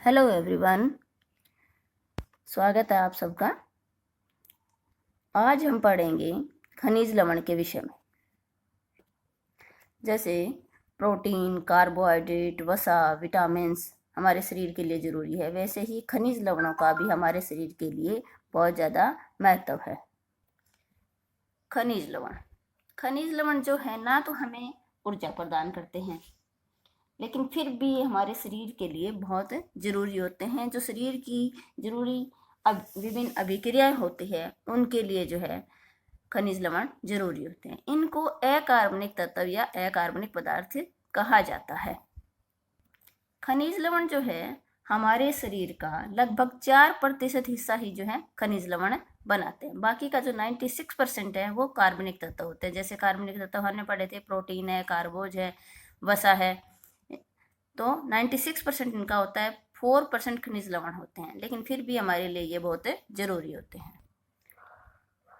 Hello everyone, स्वागत है आप सबका। आज हम पढ़ेंगे खनिज लवण के विषय में। जैसे प्रोटीन, कार्बोहाइड्रेट, वसा, विटामिन्स हमारे शरीर के लिए ज़रूरी है, वैसे ही खनिज लवणों का भी हमारे शरीर के लिए बहुत ज़्यादा महत्व है। खनिज लवण जो है ना तो हमें ऊर्जा प्रदान करते हैं, लेकिन फिर भी ये हमारे शरीर के लिए बहुत ज़रूरी होते हैं। जो शरीर की ज़रूरी विभिन्न अभिक्रियाएं होती है उनके लिए जो है खनिज लवण जरूरी होते हैं। इनको अकार्बनिक तत्व या अकार्बनिक पदार्थ कहा जाता है। खनिज लवण जो है हमारे शरीर का लगभग 4% हिस्सा ही जो है खनिज लवण बनाते हैं। बाकी का जो 96% है वो कार्बनिक तत्व होते हैं। जैसे कार्बनिक तत्व हमने पढ़े थे, प्रोटीन है, कार्बोज है, वसा है। तो 96% इनका होता है, 4% खनिज लवण होते हैं, लेकिन फिर भी हमारे लिए ये बहुत जरूरी होते हैं।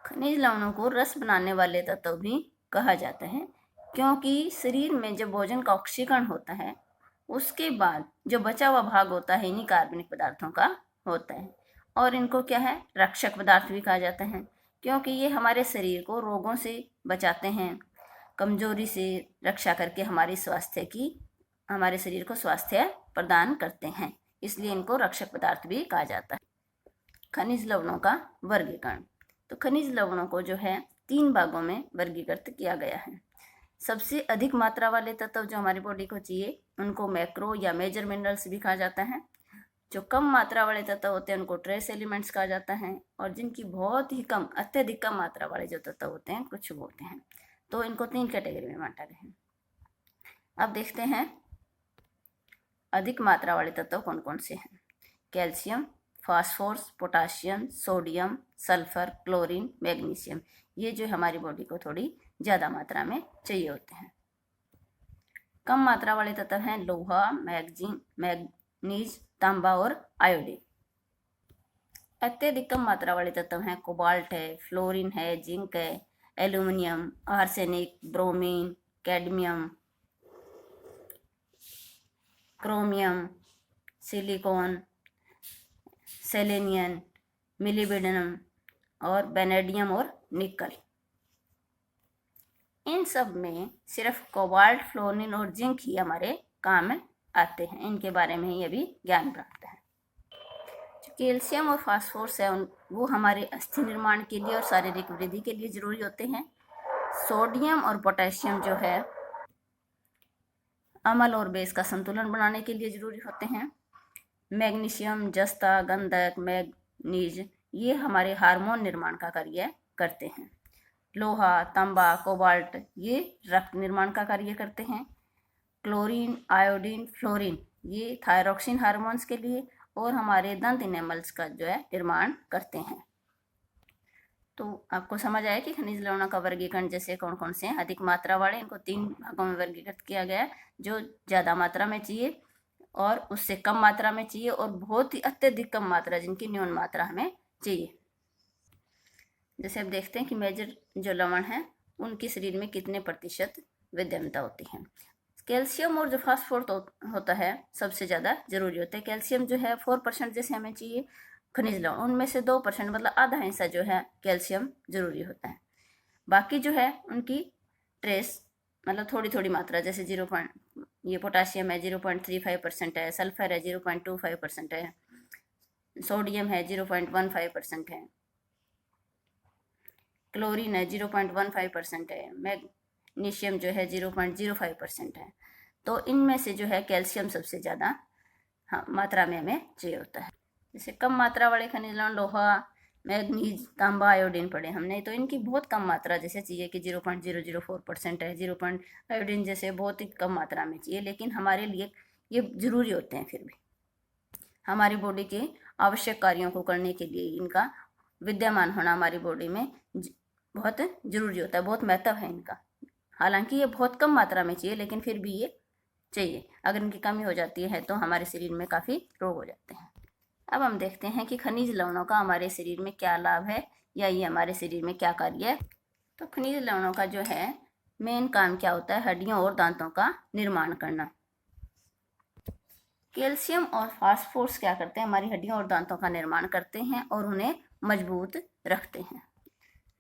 खनिज लवणों को रस बनाने वाले तत्व भी कहा जाता है, क्योंकि शरीर में जब भोजन का ऑक्सीकरण होता है उसके बाद जो बचा हुआ भाग होता है इन्हीं कार्बनिक पदार्थों का होता है। और इनको क्या है, रक्षक पदार्थ भी कहा जाता है, क्योंकि ये हमारे शरीर को रोगों से बचाते हैं, कमजोरी से रक्षा करके हमारे शरीर को स्वास्थ्य प्रदान करते हैं। इसलिए इनको रक्षक पदार्थ भी कहा जाता है। खनिज लवणों का वर्गीकरण। तो खनिज लवणों को जो है 3 भागों में वर्गीकृत किया गया है। सबसे अधिक मात्रा वाले तत्व जो हमारी बॉडी को चाहिए उनको मैक्रो या मेजर मिनरल्स भी कहा जाता है। जो कम मात्रा वाले तत्व होते हैं उनको ट्रेस एलिमेंट्स कहा जाता है। और जिनकी बहुत ही कम, अत्यधिक कम मात्रा वाले जो तत्व होते हैं कुछ होते हैं, तो इनको 3 कैटेगरी में बांटा गया है। अब देखते हैं अधिक मात्रा वाले तत्व कौन कौन से हैं। Calcium, phosphorus, potassium, sodium, sulphur, chlorine, magnesium, ये जो हमारी बॉडी को थोड़ी ज़्यादा मात्रा में चाहिए होते हैं। कम मात्रा वाले तत्व हैं लोहा, मैग्नीज, तांबा और आयोडीन। अत्यधिक कम मात्रा वाले तत्व हैं कोबाल्ट है, फ्लोरीन है, जिंक है, aluminium, arsenic, bromine, cadmium, chromium, silicon, selenium, molybdenum और वेनेडियम और निकल। इन सब में सिर्फ कोबाल्ट, फ्लोरीन और जिंक ही हमारे काम में आते हैं। इनके बारे में ही अभी ज्ञान प्राप्त है। जो कैल्शियम और फास्फोरस है वो हमारे अस्थि निर्माण के लिए और शारीरिक वृद्धि के लिए जरूरी होते हैं। सोडियम और पोटेशियम जो है अम्ल और बेस का संतुलन बनाने के लिए जरूरी होते हैं। मैग्नीशियम, जस्ता, गंधक, मैग्नीज ये हमारे हार्मोन निर्माण का कार्य करते हैं। लोहा, तांबा, कोबाल्ट ये रक्त निर्माण का कार्य करते हैं। क्लोरीन, आयोडीन, फ्लोरीन ये थायरॉक्सिन हार्मोन्स के लिए और हमारे दंत इनेमल्स का जो है निर्माण करते हैं। तो आपको समझ आया कि खनिज लवणों का वर्गीकरण जैसे कौन कौन से हैं। अधिक मात्रा वाले, इनको 3 भागों में वर्गीकृत किया गया है। जो ज़्यादा मात्रा में चाहिए और उससे कम मात्रा में चाहिए और बहुत ही अत्यधिक कम मात्रा जिनकी न्यून मात्रा हमें चाहिए। जैसे अब देखते हैं कि मेजर जो लवण हैं उनके शरीर में कितने प्रतिशत विद्यमानता होती है। कैल्शियम और जो फास्फोरस होता है सबसे ज़्यादा जरूरी होता है। कैल्शियम जो है 4% जैसे हमें चाहिए खनिज लवण, उनमें से 2% मतलब आधा हिस्सा जो है कैल्शियम जरूरी होता है। बाकी जो है उनकी ट्रेस मतलब थोड़ी थोड़ी मात्रा, जैसे ये पोटाशियम है 0.35% है, सल्फर है 0.25% है, सोडियम है 0.15% है, क्लोरीन है 0.15% है, मैग्नीशियम जो है 0.05% है। तो इनमें से जो है कैल्शियम सबसे ज़्यादा मात्रा में हमें चाहिए होता है। जैसे कम मात्रा वाले खनिज लवण लोहा, मैग्नीज, तांबा, आयोडीन पढ़े हमने, तो इनकी बहुत कम मात्रा जैसे चाहिए कि 0.004% है। आयोडीन जैसे बहुत ही कम मात्रा में चाहिए, लेकिन हमारे लिए ये जरूरी होते हैं। फिर भी हमारी बॉडी के आवश्यक कार्यों को करने के लिए इनका विद्यमान होना हमारी बॉडी में बहुत जरूरी होता है, बहुत महत्व है इनका। हालांकि ये बहुत कम मात्रा में चाहिए, लेकिन फिर भी ये चाहिए। अगर इनकी कमी हो जाती है तो हमारे शरीर में काफ़ी रोग हो जाते हैं। अब हम देखते हैं कि खनिज लवणों का हमारे शरीर में क्या लाभ है या ये हमारे शरीर में क्या कार्य है। तो खनिज लवणों का जो है मेन काम क्या होता है, हड्डियों और दांतों का निर्माण करना। कैल्शियम और फास्फोरस क्या करते हैं, हमारी हड्डियों और दांतों का निर्माण करते हैं और उन्हें मजबूत रखते हैं।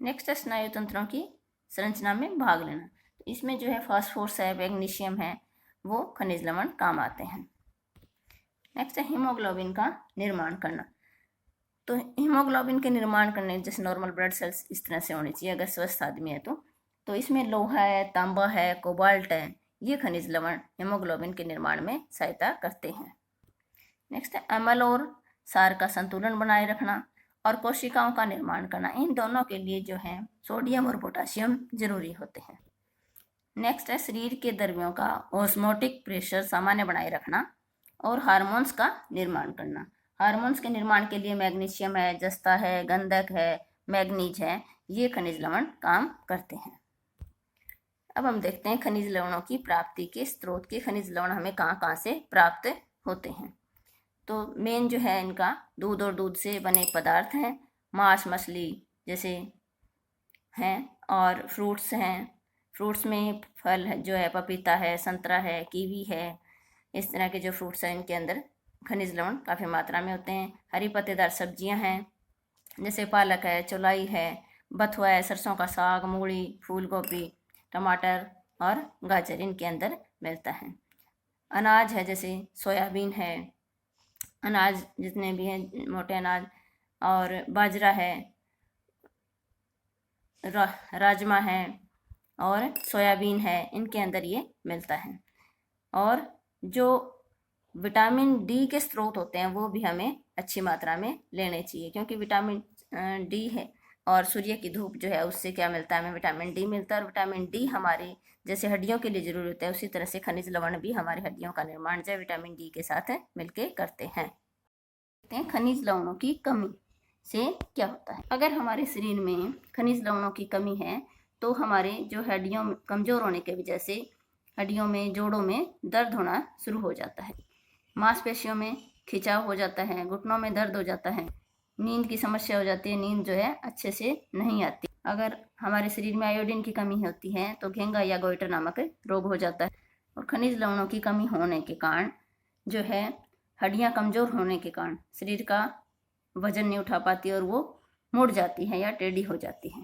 नेक्स्ट है स्नायु तंत्रों की संरचना में भाग लेना। तो इसमें जो है फास्फोरस है, मैग्नीशियम है, वो खनिज लवण काम आते हैं। नेक्स्ट है हीमोग्लोबिन का निर्माण करना। तो हीमोग्लोबिन के निर्माण करने जैसे नॉर्मल ब्लड सेल्स इस तरह से होनी चाहिए अगर स्वस्थ आदमी है तो इसमें लोहा है, तांबा है, कोबाल्ट है, ये खनिज लवण हीमोग्लोबिन के निर्माण में सहायता करते हैं। नेक्स्ट है अम्ल और सार का संतुलन बनाए रखना और कोशिकाओं का निर्माण करना। इन दोनों के लिए जो है सोडियम और पोटाशियम जरूरी होते हैं। नेक्स्ट है शरीर के द्रव्यों का ऑस्मोटिक प्रेशर सामान्य बनाए रखना और हार्मोन्स का निर्माण करना। हार्मोन्स के निर्माण के लिए मैग्नीशियम है, जस्ता है, गंधक है, मैग्नीज है, ये खनिज लवण काम करते हैं। अब हम देखते हैं खनिज लवणों की प्राप्ति के स्रोत के खनिज लवण हमें कहाँ कहाँ से प्राप्त होते हैं। तो मेन जो है इनका दूध और दूध से बने पदार्थ हैं, मांस मछली जैसे हैं, और फ्रूट्स हैं। फ्रूट्स में फल है जो है पपीता है, संतरा है, कीवी है, इस तरह के जो फ्रूट्स हैं इनके अंदर खनिज लवण काफ़ी मात्रा में होते हैं। हरी पत्तेदार सब्जियां हैं जैसे पालक है, चौलाई है, बथुआ है, सरसों का साग, मूली, फूल गोभी, टमाटर और गाजर इनके अंदर मिलता है। अनाज है जैसे सोयाबीन है, अनाज जितने भी हैं मोटे अनाज, और बाजरा है, राजमा है और सोयाबीन है, इनके अंदर ये मिलता है। और जो विटामिन डी के स्रोत होते हैं वो भी हमें अच्छी मात्रा में लेने चाहिए, क्योंकि विटामिन डी है और सूर्य की धूप जो है उससे क्या मिलता है, हमें विटामिन डी मिलता है। और विटामिन डी हमारे जैसे हड्डियों के लिए जरूरी होता है, उसी तरह से खनिज लवण भी हमारी हड्डियों का निर्माण जो विटामिन डी के साथ मिलके करते हैं। खनिज लवणों की कमी से क्या होता है। अगर हमारे शरीर में खनिज लवणों की कमी है तो हमारे जो हड्डियों कमजोर होने की वजह से हड्डियों में, जोड़ों में दर्द होना शुरू हो जाता है, मांसपेशियों में खिंचाव हो जाता है, घुटनों में दर्द हो जाता है, नींद की समस्या हो जाती है, नींद जो है अच्छे से नहीं आती। अगर हमारे शरीर में आयोडीन की कमी होती है तो घेंगा या गोइटर नामक रोग हो जाता है। और खनिज लवणों की कमी होने के कारण जो है हड्डियां कमजोर होने के कारण शरीर का वजन नहीं उठा पाती और वो मुड़ जाती है या टेढ़ी हो जाती है।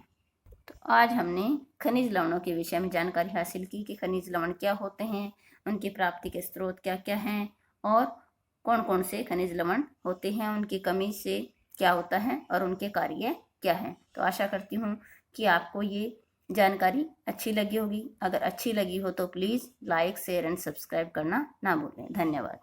तो आज हमने खनिज लवणों के विषय में जानकारी हासिल की कि खनिज लवण क्या होते हैं, उनकी प्राप्ति के स्रोत क्या क्या हैं और कौन कौन से खनिज लवण होते हैं, उनकी कमी से क्या होता है और उनके कार्य क्या हैं। तो आशा करती हूँ कि आपको ये जानकारी अच्छी लगी होगी। अगर अच्छी लगी हो तो please like, share and subscribe करना ना भूलें। धन्यवाद।